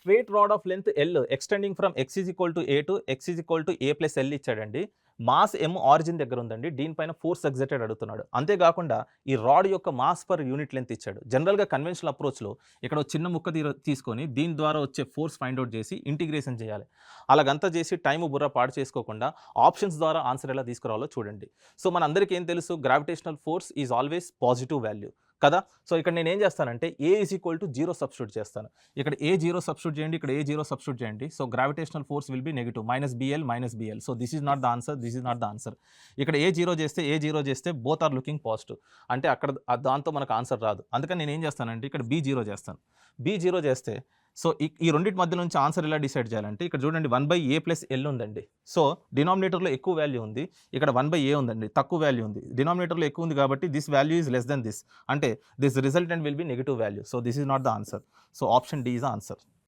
Straight rod of length L extending from x is equal to A to x is equal to A plus L ఇచ్చాడండి. Mass m origin దగ్గర ఉందండి. దీనిపైన force exerted అడుగుతున్నాడు. అంతేకాకుండా ఈ rod యొక్క mass per unit length ఇచ్చాడు. జనరల్గా కన్వెన్షనల్ అప్రోచ్లో ఇక్కడ చిన్న ముక్క తీసుకొని దీని ద్వారా వచ్చే ఫోర్స్ ఫైండ్ అవుట్ చేసి ఇంటిగ్రేషన్ చేయాలి. అలాగంతా చేసి టైం బుర్ర పాడు చేసుకోకుండా ఆప్షన్స్ ద్వారా ఆన్సర్ ఎలా తీసుకురావాలో చూడండి. సో మన అందరికీ ఏం తెలుసు, gravitational force is always positive value కదా. సో ఇక్కడ నేను ఏం చేస్తానంటే ఏ ఈజ్ ఈక్వల్ టు 0 సబ్స్టిట్యూట్ చేస్తాను. ఇక్కడ ఏ 0 సబ్స్టిట్యూట్ చేయండి, ఇక్కడ ఏ 0 సబ్స్టిట్యూట్ చేయండి. So gravitational force will be negative -bl. So this is not the answer, this is not the answer. ఇక్కడ ఏ 0 చేస్తే బోత్ ఆర్ లుకింగ్ పాజిటివ్, అంటే అక్కడ దాంతో మనకు ఆన్సర్ రాదు. అందుకని నేను ఏం చేస్తానంటే ఇక్కడ b0 చేస్తాను. b0 చేస్తే సో ఈ రెండింటి మధ్య నుంచి ఆన్సర్ ఎలా డిసైడ్ చేయాలంటే ఇక్కడ చూడండి 1/a ప్లస్ ఎల్ ఉందండి. సో డినామినేటర్లో ఎక్కువ వాల్యూ ఉంది, ఇక్కడ 1/a ఉందండి, తక్కువ వాల్యూ ఉంది. డినామినేటర్లో ఎక్కువ ఉంది కాబట్టి this value is less than this, అంటే this resultant will be negative value. So this is not the answer. So option D is the answer.